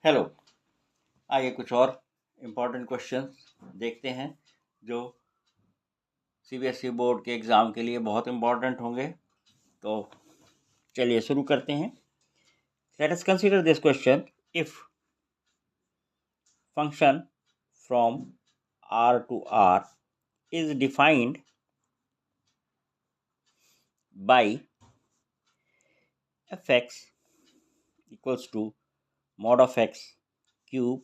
Hello. आइए कुछ और इम्पोर्टेंट क्वेश्चंस देखते हैं जो सीबीएसई बोर्ड के एग्ज़ाम के लिए बहुत इम्पोर्टेंट होंगे। तो चलिए शुरू करते हैं। Let us consider this question. If function from R to R is defined by fx equals to mod of x cube,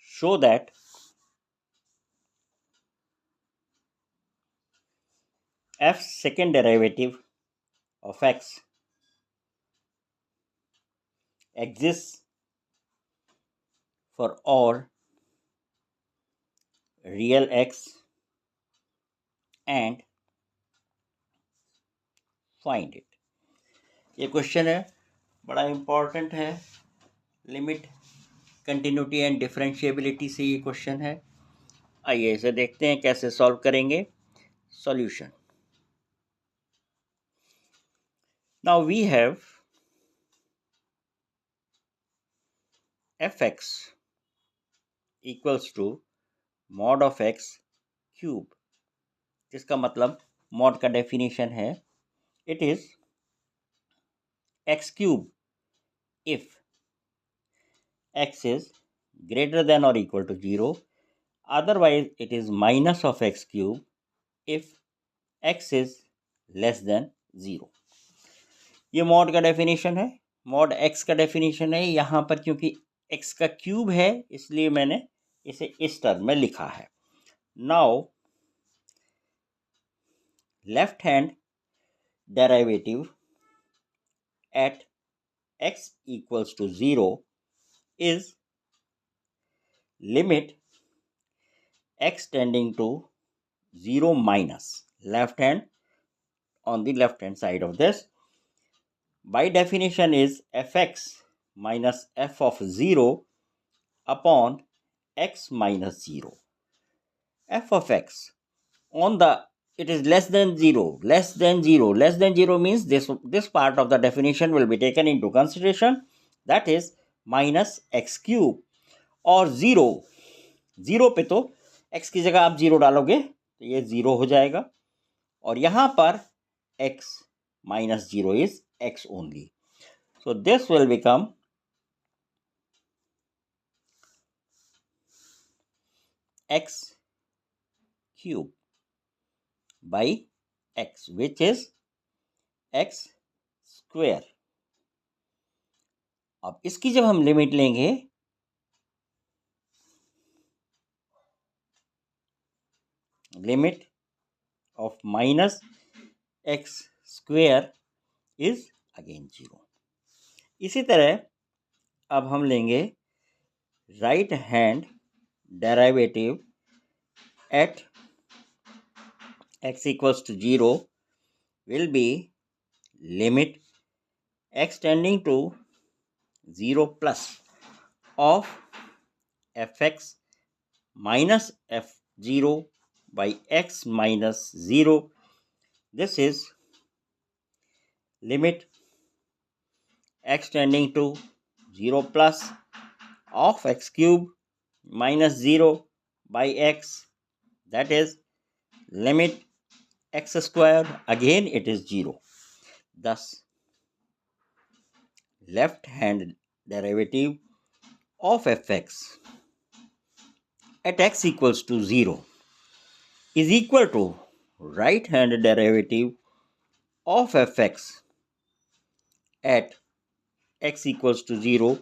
show that f's second derivative of x exists for all real x and find it। ये question है, बड़ा important है। Limit, continuity and differentiability से ये question है। आइए इसे देखते हैं कैसे सॉल्व करेंगे। Solution. Now we have fx equals to mod of x cube, जिसका मतलब मॉड का डेफिनेशन है it is x cube if x is greater than or equal to 0, otherwise it is minus of x cube if x is less than 0। ये mod का definition है, mod x का definition है। यहाँ पर क्योंकि x का क्यूब है इसलिए मैंने इसे इस टर्म में लिखा है। Now left hand derivative eight x equals to 0 is limit x tending to 0 minus left hand on the left hand side of this by definition is fx minus f of 0 upon x minus 0। f of x on the it is less than 0, less than 0, less than 0 means this part of the definition will be taken into consideration, that is minus x cube। और 0 पे तो x की जगह आप 0 डालोगे तो ये 0 हो जाएगा, और यहाँ पर x minus 0 is x only, so this will become x cube by x, which is x square। अब इसकी जब हम लिमिट लेंगे limit of minus x square is again 0। इसी तरह अब हम लेंगे right hand derivative eight x equals to 0 will be limit x tending to 0 plus of fx minus f0 by x minus 0. This is limit x tending to 0 plus of x cube minus 0 by x, that is limit x square, again it is 0. Thus left hand derivative of fx at x equals to 0 is equal to right hand derivative of fx at x equals to 0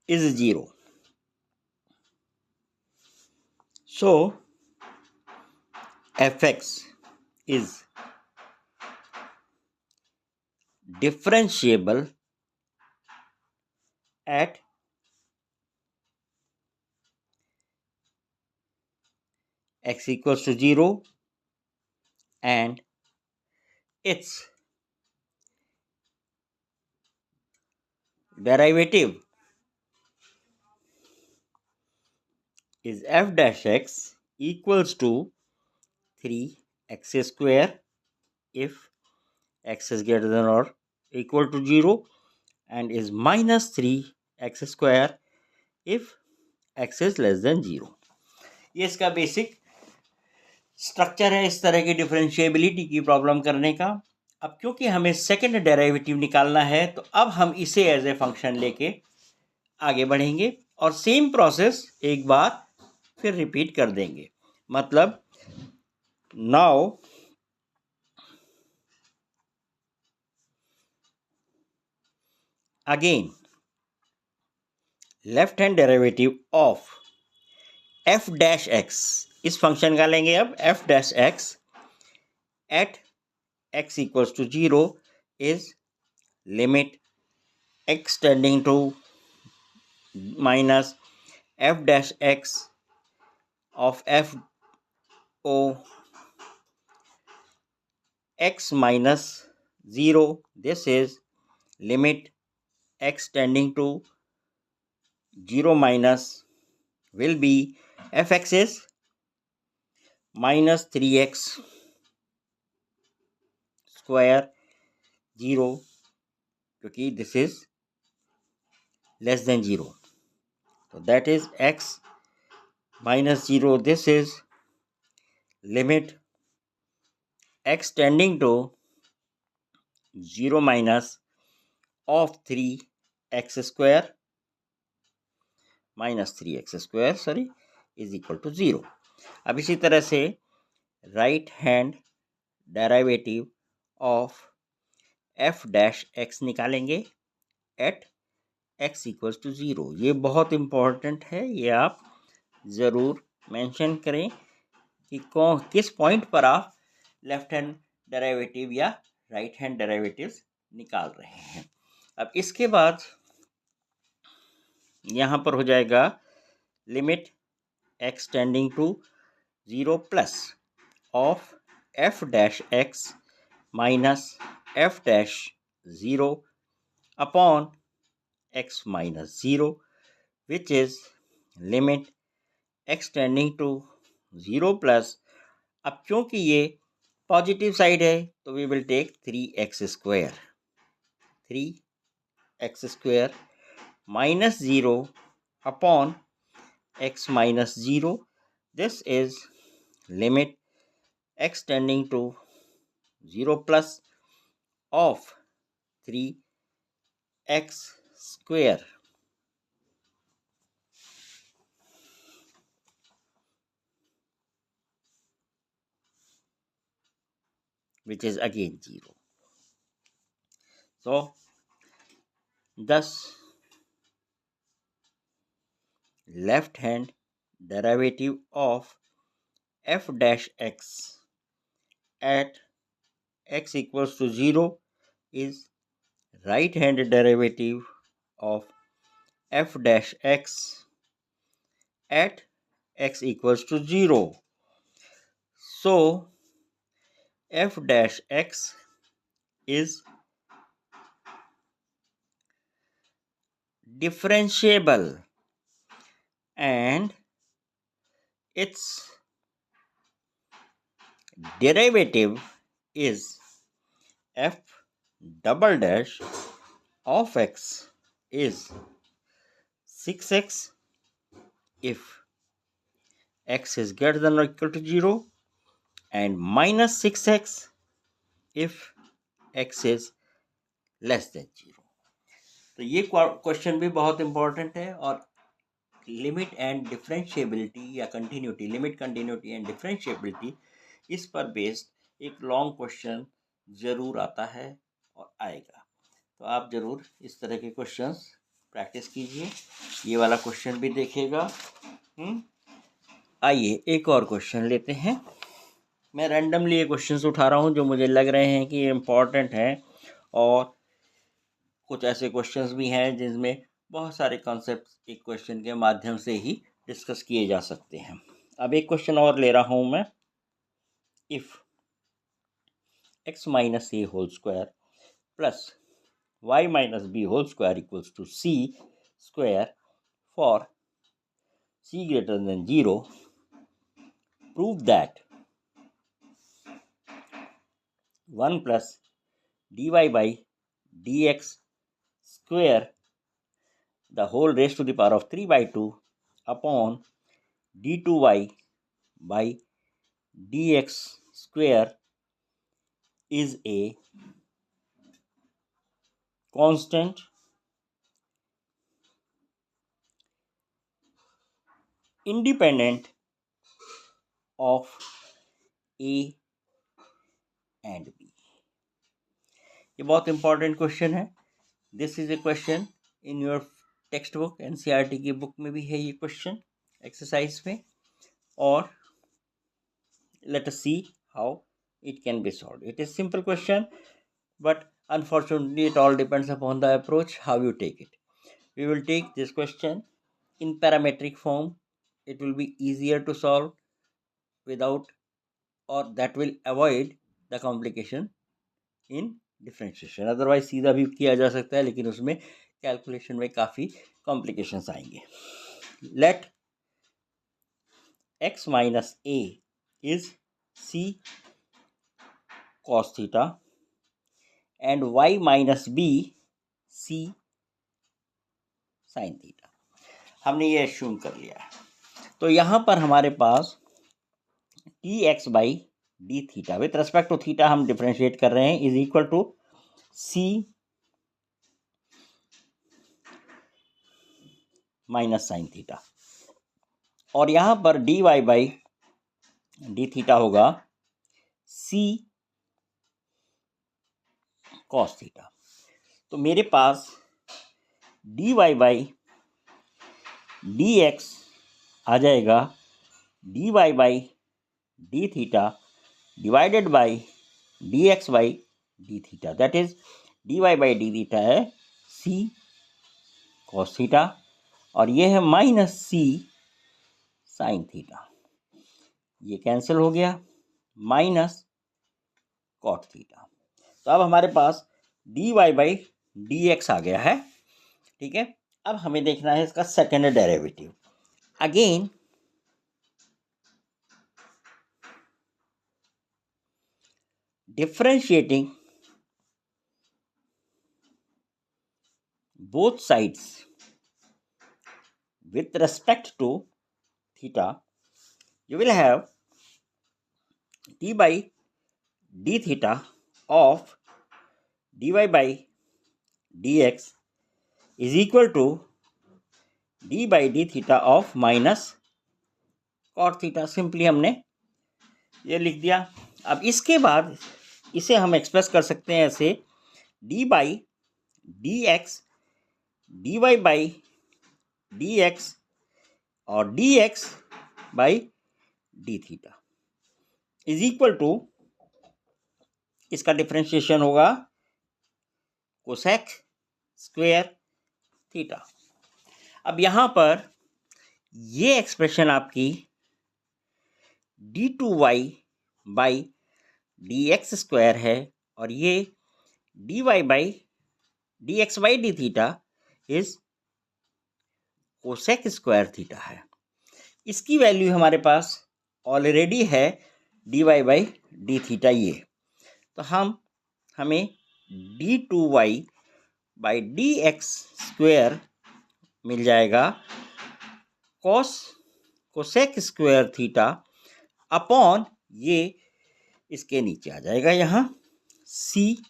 is 0. So fx is differentiable at x equals to 0 and its derivative is f dash x equals to 3x square if x is greater than or equal to 0 and is minus 3x square if x is less than 0. ये इसका basic structure है इस तरह की differentiability की problem करने का. अब क्योंकि हमें सेकंड डेरिवेटिव निकालना है तो अब हम इसे एज ए फंक्शन लेके आगे बढ़ेंगे और सेम प्रोसेस एक बार फिर रिपीट कर देंगे. मतलब now again left hand derivative of f dash x, इस फंक्शन का लेंगे अब f dash x at x equals to 0 is limit x tending to minus f dash x of f o x minus 0. This is limit x tending to 0 minus will be fx is minus 3x square 0 क्योंकि this is less than 0. So that is x minus 0. This is limit x tending to 0 minus of 3x square minus 3x square is equal to 0. अब इसी तरह से right hand derivative of f dash x निकालेंगे eight x equals to 0. ये बहुत important है, ये आप ज़रूर मेंशन करें कि किस पॉइंट पर आप लेफ्ट हैंड डेरिवेटिव या राइट हैंड डेरिवेटिव्स निकाल रहे हैं. अब इसके बाद यहाँ पर हो जाएगा limit x tending to 0 plus of f dash x minus f dash 0 upon x minus 0 which is limit x tending to 0 plus. अब क्योंकि ये पॉजिटिव साइड है तो we will take 3x square minus 0 upon x minus 0. This is limit x tending to 0 plus of 3x square which is again 0. So thus left hand derivative of f dash x at x equals to 0 is right hand derivative of f dash x at x equals to 0. So f dash x is differentiable and its derivative is f double dash of x is 6x if x is greater than or equal to 0 and minus 6x if x is less than 0. तो ये question भी बहुत important है और limit and differentiability या continuity, limit continuity and differentiability, इस पर based एक लॉन्ग क्वेश्चन ज़रूर आता है और आएगा. तो आप ज़रूर इस तरह के क्वेश्चंस प्रैक्टिस कीजिए. ये वाला क्वेश्चन भी देखिएगा. आइए एक और क्वेश्चन लेते हैं. मैं रैंडमली ये क्वेश्चंस उठा रहा हूँ जो मुझे लग रहे हैं कि इम्पॉर्टेंट हैं और कुछ ऐसे क्वेश्चंस भी हैं जिनमें बहुत सारे कॉन्सेप्ट एक क्वेश्चन के माध्यम से ही डिस्कस किए जा सकते हैं. अब एक क्वेश्चन और ले रहा हूँ मैं. If x minus a whole square plus y minus b whole square equals to c square for c greater than 0, prove that 1 plus dy by dx square the whole raised to the power of 3 by 2 upon d2y by dx square is a constant independent of a and b. ये बहुत important question है. This is a question in your text book, NCERT की book में भी है ये question exercise में. और let us see how it can be solved. It is simple question, but unfortunately it all depends upon the approach, how you take it. We will take this question in parametric form. It will be easier to solve without, or that will avoid the complication in differentiation. Otherwise सीधा भी किया जा सकता है, लेकिन उसमें calculation में काफ़ी कॉम्प्लिकेशंस आएंगे. Let x minus a is c cos theta and y minus b c sin theta. हमने ये एश्यूम कर लिया है. तो यहाँ पर हमारे पास T X by D theta with respect to theta हम डिफ्रेंशिएट कर रहे हैं is equal to C minus sine theta. और यहाँ पर D Y by D theta होगा सी कॉस थीटा. तो मेरे पास D Y by D X आ जाएगा D Y by D theta divided by D X by D theta. That is D Y by D theta है C cos theta और ये है माइनस सी साइन थीटा. ये cancel हो गया, minus cot theta. तो अब हमारे पास D Y by D X आ गया है. ठीक है, अब हमें देखना है इसका second derivative. Again differentiating both sides with respect to theta, you will have d by d theta of dy by dx is equal to d by d theta of minus cot theta. Simply हमने ये लिख दिया. अब इसके बाद इसे हम express कर सकते हैं ऐसे D by D X D Y by D X और D X by D theta is equal to, इसका डिफ्रेंशिएशन होगा कोसेक स्क्वायर थीटा. अब यहाँ पर ये एक्सप्रेशन आपकी D two Y by D X square है और ये D Y by D X by D theta is cosec square theta है. इसकी वैल्यू हमारे पास ऑलरेडी है D Y by D theta ये. तो हमें D two Y by D X square मिल जाएगा कोसेक स्क्वायर थीटा अपॉन ये इसके नीचे आ जाएगा यहाँ सी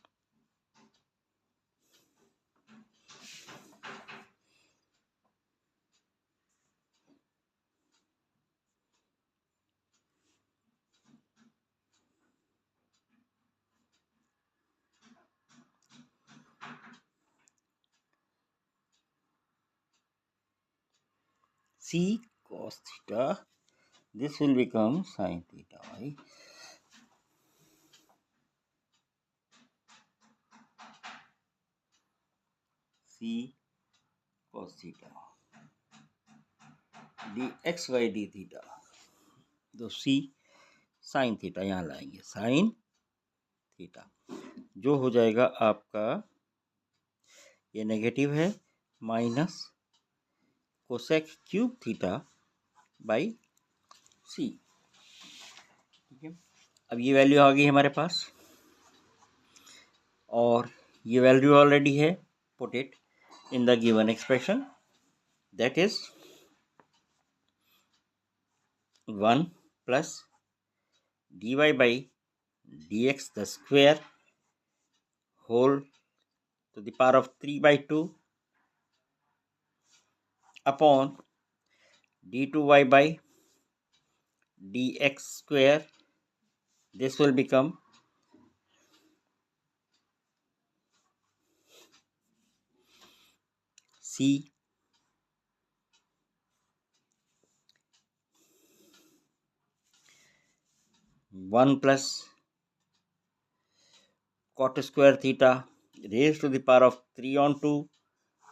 c cos theta. This will become sin theta y c cos theta dx by d theta. तो c sin theta यहाँ लाएंगे sin थीटा, जो हो जाएगा आपका ये नेगेटिव है minus cosec cube theta by C. ठीक है, अब ये वैल्यू आ गई हमारे पास और ये वैल्यू ऑलरेडी है. Put it in the given expression, that is 1 plus dy by dx the square whole to the power of 3 by 2 upon d2y by dx square. This will become c 1 plus cot square theta raised to the power of 3 on 2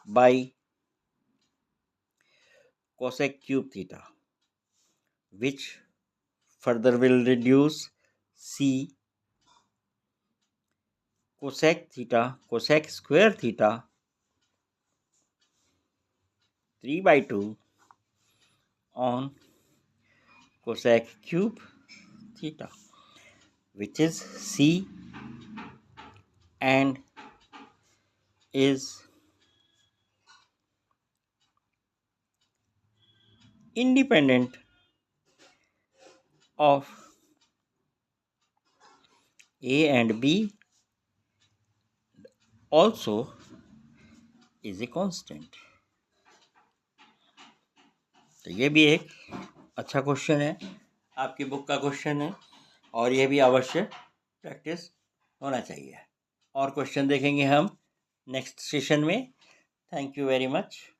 by cosec cube theta, which further will reduce c cosec square theta 3 by 2 on cosec cube theta, which is c and is independent of a and b, also is a constant. तो ये भी एक अच्छा question है, आपकी book का question है और यह भी अवश्य प्रैक्टिस होना चाहिए। और क्वेश्चन देखेंगे हम नेक्स्ट सेशन में। Thank you very much.